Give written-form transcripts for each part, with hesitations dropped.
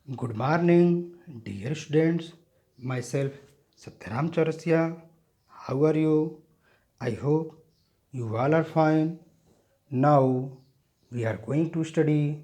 Good morning, dear students. Myself, Satyaram Chaurasia. How are you? I hope you all are fine. Now, we are going to study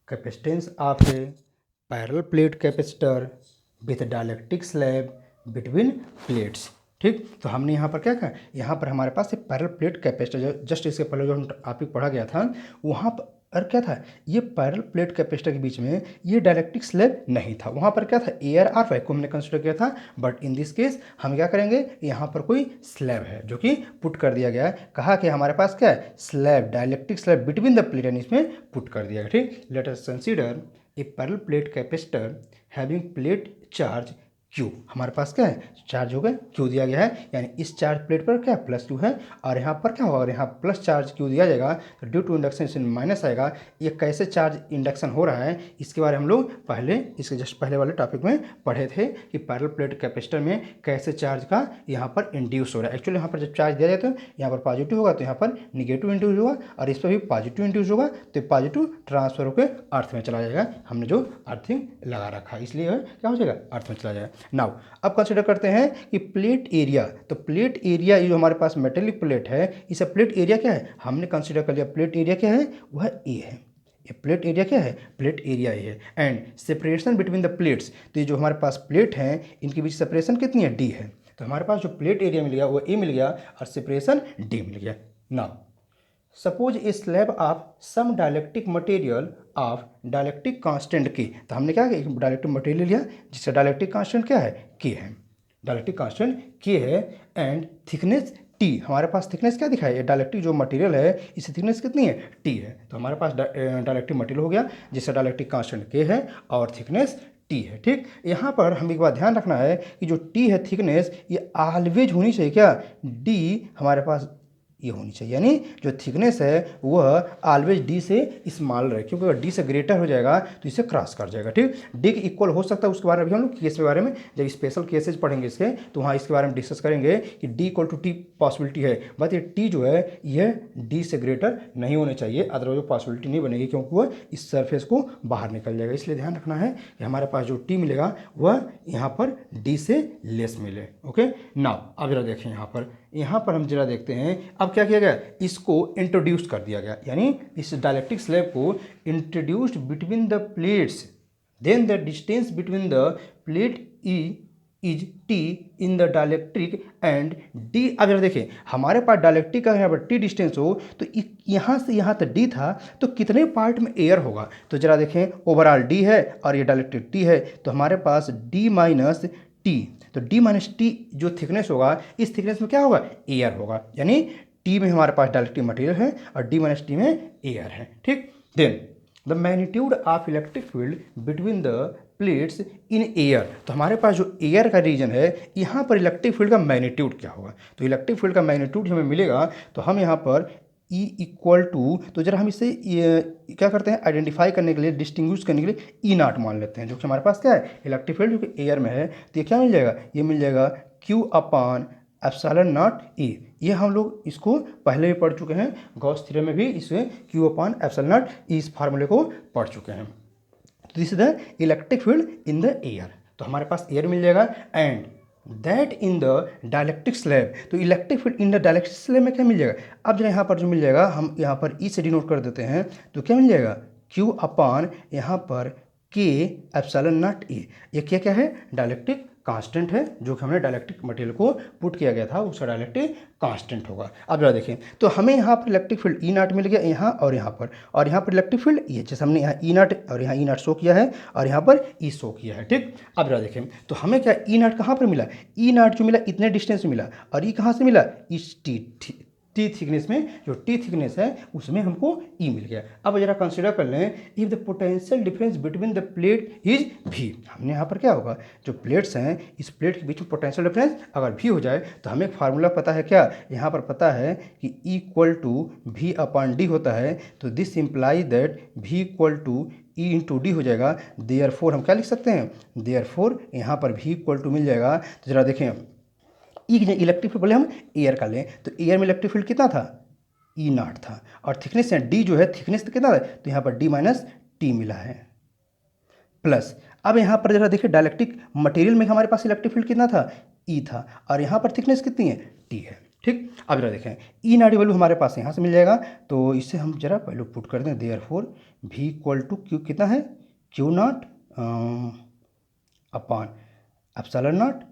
capacitance of a parallel plate capacitor with a dielectric slab between plates. ठीक, तो हमने यहाँ पर क्या कहा, यहाँ पर हमारे पास एक पैरेलल प्लेट कैपेसिटर, जस्ट इसके पहले जो टॉपिक पढ़ा गया था वहाँ पर और क्या था, ये पैरेलल प्लेट कैपेसिटर के बीच में ये डायलेक्ट्रिक स्लैब नहीं था। वहाँ पर क्या था, एयर और वैक्यूम को हमने कंसिडर किया था, बट इन दिस केस हम क्या करेंगे, यहाँ पर कोई स्लैब है जो कि पुट कर दिया गया है। कहा कि हमारे पास क्या है, slab, dielectric slab between the plate, यानी इसमें पुट कर दिया गया। ठीक, let us consider a parallel plate capacitor having plate charge Q. हमारे पास क्या है, चार्ज हो गया, क्यू दिया गया है, यानी इस चार्ज प्लेट पर क्या प्लस क्यू है और यहाँ पर क्या होगा, और यहाँ प्लस चार्ज क्यू दिया जाएगा तो ड्यू टू इंडक्शन इसमें माइनस आएगा। ये कैसे चार्ज इंडक्शन हो रहा है इसके बारे में हम लोग पहले, इसके जस्ट पहले वाले टॉपिक में पढ़े थे कि पैरेलल प्लेट कैपेसिटर में कैसे चार्ज का यहाँ पर इंड्यूस हो रहा है। एक्चुअली यहाँ पर जब चार्ज दिया जाता है तो यहाँ पर पॉजिटिव होगा तो यहाँ पर निगेटिव इंड्यूस होगा, और इस पर भी पॉजिटिव इंड्यूस होगा तो पॉजिटिव ट्रांसफर होकर अर्थ में चला जाएगा। हमने जो अर्थिंग लगा रखा है इसलिए क्या हो जाएगा, अर्थ में चला जाएगा। नाउ अब कंसिडर करते हैं कि प्लेट एरिया, तो प्लेट एरिया ये जो हमारे पास मेटेलिक प्लेट है, इस प्लेट एरिया क्या है, हमने कंसिडर कर लिया प्लेट एरिया क्या है, वह ए है। ये प्लेट एरिया क्या है, प्लेट एरिया ए है। And separation between the plates, तो ये जो हमारे पास प्लेट हैं इनके बीच सेपरेशन कितनी है, डी है। तो हमारे पास जो प्लेट एरिया मिल गया वो ए मिल गया और सेपरेशन डी मिल गया। Now suppose a slab of some dielectric material of dielectric constant K, तो हमने क्या किया, डायलेक्ट्रिक मटेरियल लिया जिसका डायलेक्ट्रिक कांस्टेंट क्या है, के है, डायलेक्ट्रिक कांस्टेंट के है, एंड थिकनेस टी। हमारे पास थिकनेस क्या दिखा है, ये डायलेक्ट्रिक जो मटेरियल है इसकी थिकनेस कितनी है, टी है। तो हमारे पास डायलेक्ट्रिक मटेरियल हो गया जिसका डायलेक्ट्रिक कांस्टेंट के है और थिकनेस टी है। ठीक, यहाँ पर हम एक बात ध्यान रखना है कि जो टी है थिकनेस ये ऑलवेज होनी चाहिए क्या, डी हमारे पास ये होनी चाहिए, यानी जो थिकनेस है वह ऑलवेज डी से स्मॉल रहे, क्योंकि अगर डी से ग्रेटर हो जाएगा तो इसे क्रॉस कर जाएगा। ठीक, डी के इक्वल हो सकता है, उसके बारे में भी हम लोग केस के बारे में जब स्पेशल केसेज पढ़ेंगे इसके तो वहाँ इसके बारे में डिस्कस करेंगे कि D equal to T possibility है, बट ये टी जो है यह डी से ग्रेटर नहीं होने चाहिए, अदरवाइज पॉसिबिलिटी नहीं बनेगी क्योंकि वह इस सरफेस को बाहर निकल जाएगा। इसलिए ध्यान रखना है कि हमारे पास जो टी मिलेगा वह यहाँ पर डी से लेस मिले। ओके, नाउ अब जरा देखें यहाँ पर हम जरा देखते हैं अब क्या किया गया, इसको इंट्रोड्यूस कर दिया गया, यानी इस डायलेक्ट्रिक स्लैब को introduced between the plates, then the distance between the plate is T in the dielectric and D. अब जरा देखें हमारे पास डायलेक्ट्रिक का यहाँ पर टी डिस्टेंस हो तो यहाँ से यहाँ तक डी था तो कितने पार्ट में एयर होगा, तो जरा देखें ओवरऑल डी है और ये डायलेक्ट्रिक टी है, तो हमारे पास डी माइनस टी, तो डी माइनस टी जो थिकनेस होगा इस थिकनेस में क्या होगा, एयर होगा, यानी टी में हमारे पास डायलेक्ट्रिक मटेरियल है और डी माइनस टी में एयर है। ठीक, then the magnitude of electric field between the plates in air, तो हमारे पास जो एयर का रीजन है यहाँ पर इलेक्ट्रिक फील्ड का मैग्नीट्यूड क्या होगा, तो इलेक्ट्रिक फील्ड का मैग्नीट्यूड हमें मिलेगा तो हम यहाँ पर E इक्वल टू, तो जरा हम इसे क्या करते हैं आइडेंटिफाई करने के लिए, डिस्टिंग्विश करने के लिए ई नाट मान लेते हैं, जो कि हमारे पास क्या है इलेक्ट्रिक फील्ड जो कि एयर में है, तो ये क्या मिल जाएगा, ये मिल जाएगा Q upon epsilon not E। ये हम लोग इसको पहले भी पढ़ चुके हैं, गॉस थ्योरम में भी इसे Q upon epsilon not E इस फार्मूले को पढ़ चुके हैं। तो this is the electric field in the air, तो हमारे पास एयर मिल जाएगा, and that in the dielectric slab, तो electric field in the dielectric slab में क्या मिल जाएगा, अब जो यहाँ पर जो मिल जाएगा हम यहाँ पर ई से डिनोट कर देते हैं, तो क्या मिल जाएगा क्यू अपान यहाँ पर के एप्सिलॉन नॉट ए। ये क्या क्या है, डायलेक्ट्रिक कांस्टेंट है जो कि हमने डायलेक्ट्रिक मटेरियल को पुट किया गया था उसका डायलेक्ट्रिक कांस्टेंट होगा। अब जरा देखें तो हमें यहाँ पर इलेक्ट्रिक फील्ड ई नाट मिल गया यहाँ और यहाँ पर इलेक्ट्रिक फील्ड ये जैसे हमने यहाँ ई नाट और यहाँ ई नाट शो किया है और यहाँ पर ई शो किया है। ठीक, अब जरा देखें तो हमें क्या ई नाट कहाँ पर मिला, ई नाट जो मिला इतने डिस्टेंस में मिला, और ई कहाँ से मिला, इस टी थिकनेस में, जो टी थिकनेस है उसमें हमको ई मिल गया। अब जरा कंसिडर कर लें if the potential difference between the plate is भी, हमने यहाँ पर क्या होगा, जो प्लेट्स हैं इस प्लेट के बीच में पोटेंशियल डिफरेंस अगर भी हो जाए तो हमें फार्मूला पता है क्या, यहाँ पर पता है कि E equal to V upon D होता है, तो this imply that V equal to E into D हो जाएगा। देयरफॉर हम क्या लिख सकते हैं, देयरफॉर यहाँ पर वी इक्वल टू मिल जाएगा, तो जरा देखें इलेक्ट्रिक फील्ड बोले हम एयर का लें तो एयर में इलेक्ट्रिक फील्ड कितना था, ई नाट था, और थिकनेस है डी जो है थिकनेस कितना है, तो यहाँ पर डी माइनस टी मिला है प्लस। अब यहाँ पर जरा देखिए डाइलेक्ट्रिक मटेरियल में हमारे पास इलेक्ट्रिक फील्ड कितना था, ई था, और यहाँ पर थिकनेस कितनी है, टी है। ठीक, अब जरा देखें ई नॉट वैल्यू हमारे पास यहाँ से मिल जाएगा, तो इससे हम जरा वैल्यू पुट कर दें, देयरफॉर भी इक्वल टू क्यू कितना है, Q not upon epsilon not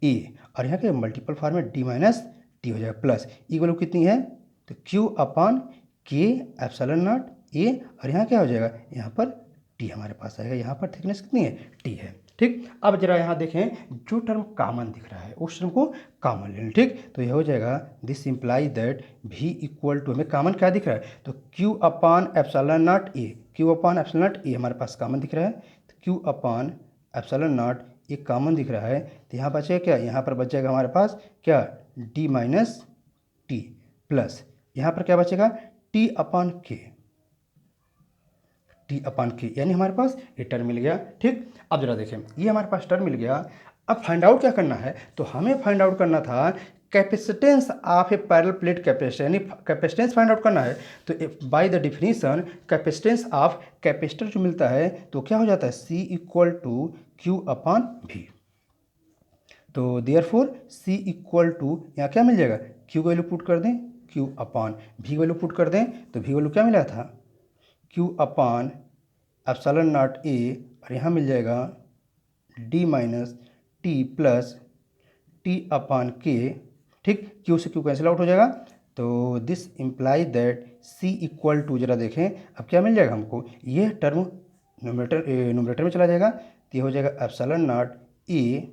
a, और यहाँ के मल्टीपल फॉर्म में डी माइनस टी हो जाएगा, प्लस ई वैल्यू कितनी है, तो क्यू अपॉन के एप्सिलॉन नॉट ए, और यहाँ क्या हो जाएगा, यहाँ पर टी हमारे पास आएगा, यहाँ पर थिकनेस कितनी है, टी है। ठीक, अब जरा यहाँ देखें जो टर्म कॉमन दिख रहा है उस टर्म को कॉमन ले लें। ठीक, तो यह हो जाएगा दिस इम्प्लाई दैट भी इक्वल टू, हमें कॉमन क्या दिख रहा है, तो Q upon epsilon not a, Q upon epsilon not a हमारे पास कॉमन दिख रहा है, तो Q upon epsilon not a common दिख रहा है, तो यहाँ बचेगा क्या, यहाँ पर बच जाएगा हमारे पास क्या, डी माइनस टी, प्लस यहाँ पर क्या बचेगा, टी अपॉन के, टी अपॉन के, यानी हमारे पास ये टर्म मिल गया। ठीक, अब जरा देखें ये हमारे पास टर्म मिल गया, अब फाइंड आउट क्या करना है, तो हमें फाइंड आउट करना था capacitance of A parallel plate capacitor, यानी कैपेसिटेंस फाइंड आउट करना है। तो by the definition capacitance of capacitor जो मिलता है तो क्या हो जाता है, सी इक्वल टू क्यू अपॉन भी, तो देयरफॉर सी इक्वल टू यहाँ क्या मिल जाएगा, क्यू वैल्यू पुट कर दें, क्यू अपॉन भी वैल्यू पुट कर दें, तो भी वैल्यू क्या मिला था, Q upon epsilon not a, और यहाँ मिल जाएगा D minus T plus T upon के। ठीक, क्यू से क्यू कैंसिल आउट हो जाएगा, तो this imply that C equal to, जरा देखें अब क्या मिल जाएगा हमको, ये टर्म न्यूमरेटर में चला जाएगा, तो ये हो जाएगा epsilon not A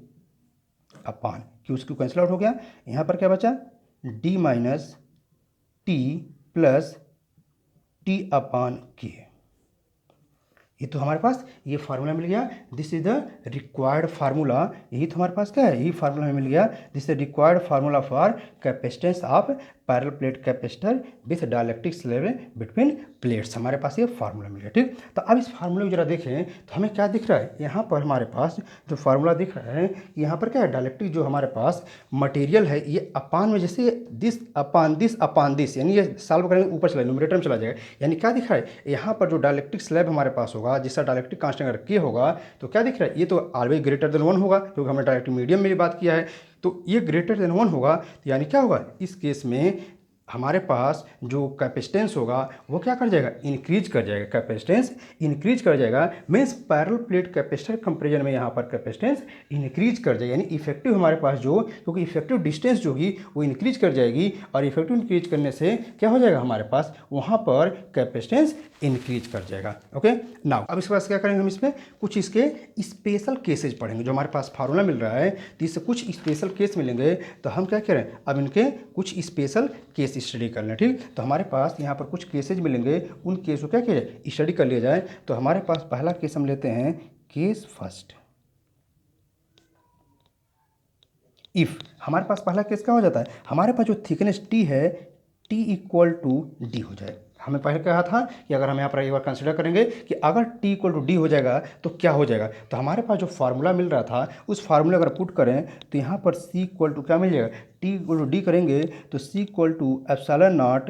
upon Q से क्यू कैंसिल आउट हो गया, यहाँ पर क्या बचा, D minus T plus T upon के। ये तो हमारे पास ये फार्मूला मिल गया, this is the required formula, यही तो हमारे पास क्या है, यही फार्मूला हमें मिल गया, this is required formula for capacitance of parallel plate capacitor with dielectric slab between plates, हमारे पास ये फार्मूला मिल गया। ठीक, तो अब इस फार्मूले को जरा देखें तो हमें क्या दिख रहा है, यहाँ पर हमारे पास जो फार्मूला दिख रहा है, यहाँ पर क्या है, डाइलेक्ट्रिक जो हमारे पास मटेरियल है ये अपान में, जैसे दिस अपान दिस, यानी ये सॉल्व करेंगे ऊपर चला न्यूमरेटर में चला जाएगा, यानी क्या दिख रहा है, यहाँ पर जो डाइलेक्ट्रिक स्लैब हमारे पास होगा, जिसका डाइलेक्ट्रिक कांस्टेंट अगर के होगा तो क्या दिख रहा है, ये तो ऑलवेज ग्रेटर देन 1 होगा, क्योंकि हमने डाइलेक्ट्रिक मीडियम में भी बात किया है, तो ये ग्रेटर देन 1 होगा, तो यानी क्या होगा, इस केस में हमारे पास जो कैपेसिटेंस होगा वो क्या कर जाएगा, इंक्रीज कर जाएगा, कैपेसिटेंस इंक्रीज कर जाएगा, means parallel plate capacitor comparison में यहाँ पर कैपेसिटेंस इंक्रीज कर जाएगा, यानी इफेक्टिव हमारे पास जो, क्योंकि इफेक्टिव डिस्टेंस जो होगी वो इंक्रीज कर जाएगी, और इफेक्टिव इंक्रीज करने से क्या हो जाएगा, हमारे पास वहाँ पर कैपेसिटेंस इंक्रीज कर जाएगा। ओके, नाउ अब इसके बाद क्या करेंगे, हम इसमें कुछ इसके स्पेशल केसेज पढ़ेंगे, जो हमारे पास फार्मूला मिल रहा है तो इससे कुछ स्पेशल केस मिलेंगे, तो हम क्या करें, अब इनके कुछ स्पेशल केस स्टडी कर लें। ठीक, तो हमारे पास यहाँ पर कुछ केसेज मिलेंगे, उन केस को क्या किया जाए, स्टडी कर लिया जाए। तो हमारे पास पहला केस हम लेते हैं, केस फर्स्ट, इफ हमारे पास पहला केस क्या हो जाता है, हमारे पास जो थिकनेस टी है, टी इक्वल टू डी हो जाए, हमें पहले कहा था कि अगर हम यहाँ पर एक बार कंसिडर करेंगे कि अगर टी इक्वल टू डी हो जाएगा तो क्या हो जाएगा, तो हमारे पास जो फार्मूला मिल रहा था उस फार्मूला अगर पुट करें तो यहाँ पर सी इक्वल टू क्या मिल जाएगा, टी इक्वल टू डी करेंगे तो C equal to epsilon not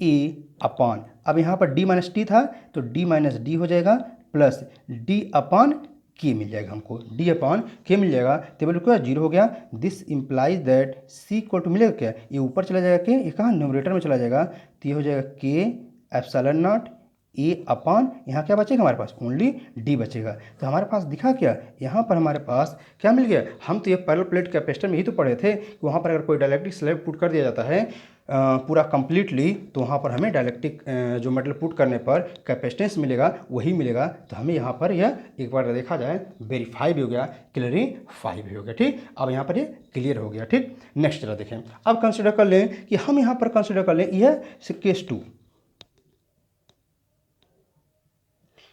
A upon, अब यहाँ पर डी माइनस टी था तो डी माइनस डी हो जाएगा, प्लस डी अपॉन के मिल जाएगा, हमको डी अपॉन के मिल जाएगा, तो बोलो क्या, जीरो हो गया, this implies that C equal to मिलेगा क्या, ये ऊपर चला जाएगा, के ये कहाँ न्यूमरेटर में चला जाएगा, तो ये हो जाएगा के एप्सिलॉन नॉट ए अपॉन, यहाँ क्या बचेगा हमारे पास, ओनली डी बचेगा। तो हमारे पास दिखा क्या, यहाँ पर हमारे पास क्या मिल गया, हम तो ये पैरेलल प्लेट कैपेसिटर में ही तो पढ़े थे कि वहाँ पर अगर कोई डाइलेक्ट्रिक स्लैब पुट कर दिया जाता है पूरा कंप्लीटली, तो वहाँ पर हमें डाइलेक्ट्रिक जो मटेरियल पुट करने पर कैपेसिटेंस मिलेगा वही मिलेगा, तो हमें यहाँ पर यह एक बार देखा जाए वेरीफाई भी हो गया, क्लियरिफाई भी हो गया। ठीक, अब यहाँ पर ये क्लियर हो गया। ठीक, नेक्स्ट जरा देखें, अब कंसिडर कर लें कि हम यहाँ पर कंसिडर कर लें यह केस 2,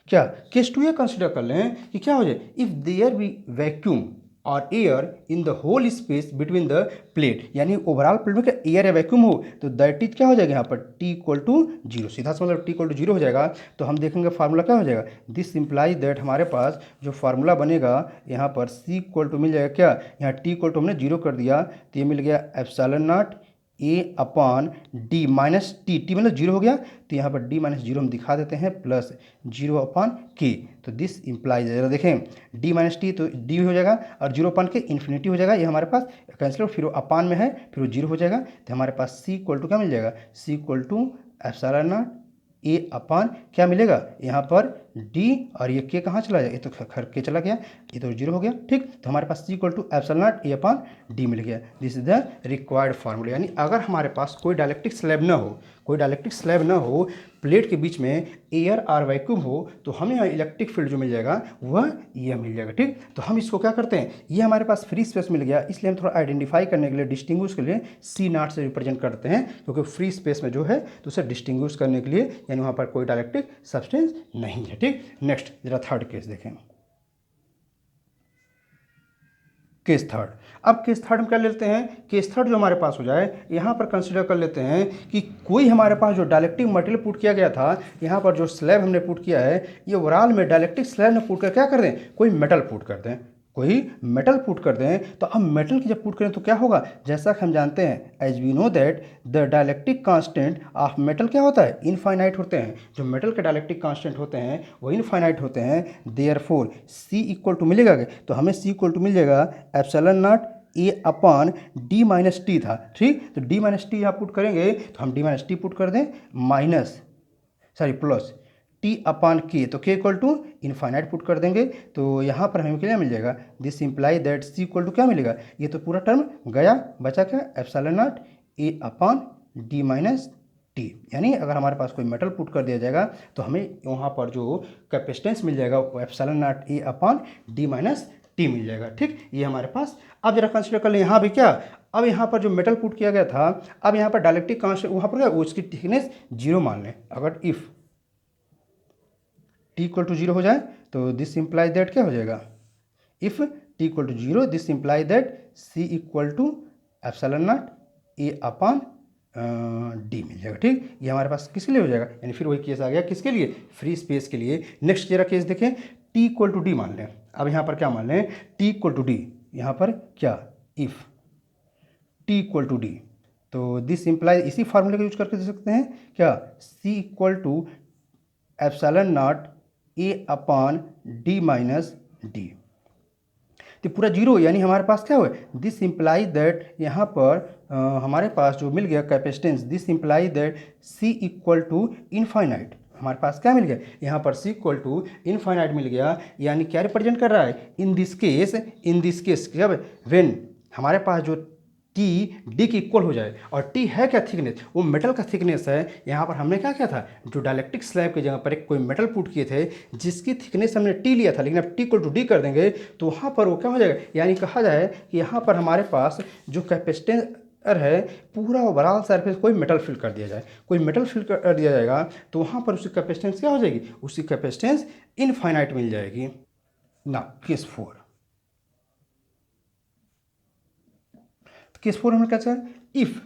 क्या केस 2 ये कंसिडर कर लें कि क्या हो जाए, इफ देयर बी वैक्यूम और air in the whole space between the plate, यानी ओवरऑल प्लेट में क्या एयर या वैक्यूम हो, तो दैट इज क्या हो जाएगा, यहाँ पर टी इक्वल टू जीरो, सीधा सा मतलब टी इक्वल टू जीरो हो जाएगा। तो हम देखेंगे फार्मूला क्या हो जाएगा, दिस इम्प्लाई दैट हमारे पास जो फार्मूला बनेगा यहाँ पर सी इक्वल टू मिल जाएगा क्या, यहाँ टी इक्वल टू हमने जीरो कर दिया तो ये मिल गया epsilon not A upon D minus T, T मतलब जीरो हो गया तो यहाँ पर डी माइनस जीरो हम दिखा देते हैं प्लस जीरो अपॉन के। तो दिस इम्प्लाइज, जरा देखें डी माइनस टी तो डी हो जाएगा और जीरो अपॉन के इन्फिनिटी हो जाएगा, ये हमारे पास कैंसिल, फिर वो अपान में है फिर वो जीरो हो जाएगा, तो हमारे पास सी इक्वल टू क्या मिल जाएगा, C equal to epsilon not A upon क्या मिलेगा यहाँ पर डी, और ये के कहाँ चला जाएगा, ये तो खर के चला गया, ये तो जीरो हो गया। ठीक, तो हमारे पास C equal to epsilon not A upon D मिल गया। This is the required formula. यानी अगर हमारे पास कोई डायलेक्ट्रिक स्लैब ना हो, कोई डायलेक्ट्रिक स्लैब ना हो, प्लेट के बीच में एयर और वैक्यूम हो, तो हमें यहाँ इलेक्ट्रिक फील्ड जो मिल जाएगा वह ये मिल जाएगा। ठीक, तो हम इसको क्या करते हैं, ये हमारे पास फ्री स्पेस मिल गया, इसलिए हम थोड़ा आइडेंटिफाई करने के लिए, डिस्टिंग्विश के लिए सी नॉट से रिप्रेजेंट करते हैं, क्योंकि फ्री स्पेस में जो है तो उसे डिस्टिंग्विश करने के लिए, यानी वहाँ पर कोई डायलेक्ट्रिक सब्सटेंस नहीं है। ठीक, नेक्स्ट जरा थर्ड केस देखें, केस थर्ड। अब केस थर्ड हम क्या लेते हैं, केस थर्ड जो हमारे पास हो जाए, यहाँ पर कंसिडर कर लेते हैं कि कोई हमारे पास जो डायलेक्ट्रिक मटेरियल पुट किया गया था, यहाँ पर जो स्लैब हमने पुट किया है, ये ओवरऑल में डायलेक्ट्रिक स्लैब में पुट कर क्या कर दें, कोई मेटल पुट कर दें, कोई मेटल पुट कर दें। तो अब मेटल की जब पुट करें तो क्या होगा, जैसा कि हम जानते हैं, as we know that the dielectric constant of metal क्या होता है, इनफाइनाइट होते हैं। जो मेटल के डायलेक्ट्रिक कांस्टेंट होते हैं वो इनफाइनाइट होते हैं। देयरफॉर सी इक्वल टू मिलेगा, तो हमें सी इक्वल टू मिल जाएगा epsilon not A upon D minus T था। ठीक, तो डी माइनस टी यहाँ पुट करेंगे तो हम डी माइनस टी पुट कर दें, माइनस प्लस टी अपॉन के, तो के इक्वल टू इनफाइनाइट पुट कर देंगे, तो यहाँ पर हमें क्या मिल जाएगा, this imply that C equal to क्या मिलेगा, ये तो पूरा टर्म गया, बचा क्या, epsilon not A upon D minus T. यानी अगर हमारे पास कोई मेटल पुट कर दिया जाएगा तो हमें वहाँ पर जो कैपेसिटेंस मिल जाएगा वो epsilon not A upon D minus T मिल जाएगा। ठीक, ये हमारे पास। अब जरा कंसिडर कर लें यहाँ भी क्या, अब यहाँ पर जो मेटल पुट किया गया था, अब यहाँ पर डायलेक्ट्रिक कांस्टेंट वहाँ पर क्या, उसकी थिकनेस जीरो मान लें। अगर if T equal to zero हो जाए तो दिस इम्प्लाई दैट क्या हो जाएगा, if T equal to zero this imply that C equal to epsilon not A upon D मिल जाएगा। ठीक, ये हमारे पास किसके लिए हो जाएगा, यानी फिर वही केस आ गया किसके लिए, फ्री स्पेस के लिए। नेक्स्ट जरा केस देखें, टी इक्वल टू डी मान लें। अब यहाँ पर क्या मान लें, टी इक्वल टू डी, यहाँ पर क्या, if T equal to D, तो दिस इम्प्लाई, इसी फार्मूले का यूज करके दे सकते हैं क्या, C equal to epsilon not A upon D minus D, तो पूरा जीरो, यानी हमारे पास क्या हुआ, दिस इम्प्लाई दैट यहाँ पर हमारे पास जो मिल गया capacitance, this imply that C equal to infinite, हमारे पास क्या मिल गया, यहाँ पर सी इक्वल टू इनफाइनाइट मिल गया। यानी क्या रिप्रेजेंट कर रहा है, इन दिस केस जब व्हेन हमारे पास जो टी डी की इक्वल हो जाए, और टी है क्या, थिकनेस, वो मेटल का थिकनेस है। यहाँ पर हमने क्या किया था, जो डायलेक्ट्रिक स्लैब की जगह पर एक कोई मेटल पुट किए थे जिसकी थिकनेस हमने टी लिया था, लेकिन अब टी इक्वल टू डी कर देंगे तो वहाँ पर वो क्या हो जाएगा, यानी कहा जाए कि यहाँ पर हमारे पास जो कैपेसिटेंस है पूरा ओवरऑल सरफेस कोई मेटल फिल कर दिया जाए, कोई मेटल फिल कर दिया जाएगा तो वहाँ पर उसकी कैपेसिटेंस क्या हो जाएगी, उसकी कैपेसिटेंस इनफाइनाइट मिल जाएगी ना। केस फोर, केस फोर हमें क्या चाहिए, if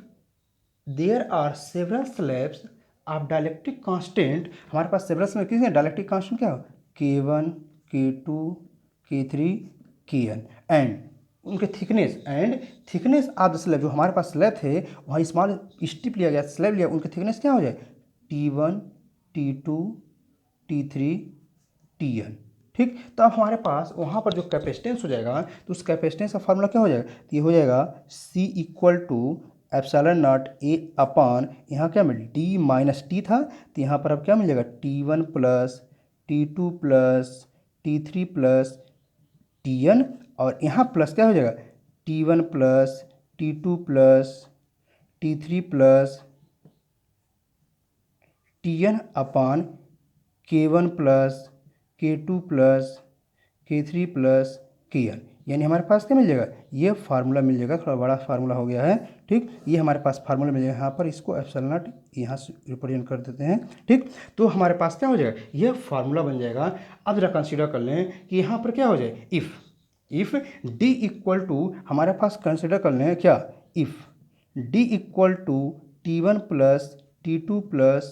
there are several slabs of dielectric constant, हमारे पास सेवरल स्लैब किसके डायलेक्ट्रिक कांस्टेंट क्या हो, K1 K2 K3 Kn, and उनके थिकनेस ऑफ द स्लैब, जो हमारे पास स्लैब थे वहाँ स्मॉल स्ट्रिप लिया गया, स्लैब लिया, उनकी थिकनेस क्या हो जाए, T1 T2 T3 Tn। ठीक, तो अब हमारे पास वहाँ पर जो कैपेसिटेंस हो जाएगा तो उस कैपेसिटेंस का फार्मूला क्या हो जाएगा, तो ये हो जाएगा C equal to epsilon not A upon, यहाँ क्या मिल, डी माइनस टी था, तो यहाँ पर अब क्या मिल जाएगा, T1 plus T2 plus T3 plus Tn, और यहाँ प्लस क्या हो जाएगा, T1 plus T2 plus T3 plus Tn upon K1 plus K2 plus K3 plus Kn, यानी हमारे पास क्या मिल जाएगा, ये फार्मूला मिल जाएगा, थोड़ा बड़ा फार्मूला हो गया है। ठीक, ये हमारे पास फार्मूला मिल जाएगा, यहाँ पर इसको एप्सिलॉन नॉट यहाँ से रिप्रेजेंट कर देते हैं। ठीक, तो हमारे पास क्या हो जाएगा, ये फार्मूला बन जाएगा। अब जरा कंसीडर कर लें कि यहाँ पर क्या हो जाए, इफ़ डी इक्वल टू, हमारे पास कंसिडर कर लें क्या, if D equal to T1 plus T2 plus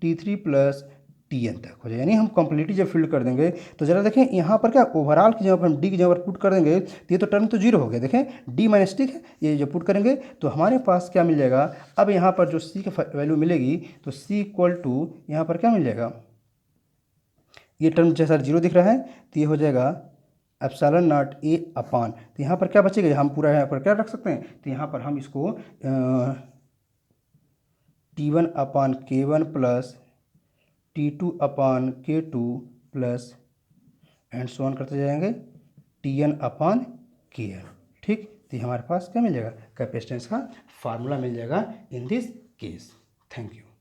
T3 plus T N तक हो जाए, यानी हम कंप्लीटली जब फील्ड कर देंगे तो जरा देखें यहाँ पर क्या ओवरऑल की जगह पर हम डी की जगह पर पुट कर देंगे तो ये तो टर्म तो जीरो हो गया, देखें डी माइनस टी है, ये जब पुट करेंगे तो हमारे पास क्या मिल जाएगा। अब यहाँ पर जो सी की वैल्यू मिलेगी तो सी इक्वल टू यहाँ पर क्या मिल जाएगा, ये टर्म जैसा जीरो दिख रहा है तो ये हो जाएगा एप्सिलॉन नॉट ए अपान, तो यहाँ पर क्या बचेगा, हम पूरा यहाँ पर क्या रख सकते हैं, तो यहाँ पर हम इसको T1 upon K1 plus T2 upon K2 plus and so on करते जाएंगे Tn अपान Kn। ठीक, तो हमारे पास क्या मिल जाएगा, कैपेसिटेंस का फार्मूला मिल जाएगा इन दिस केस। Thank you.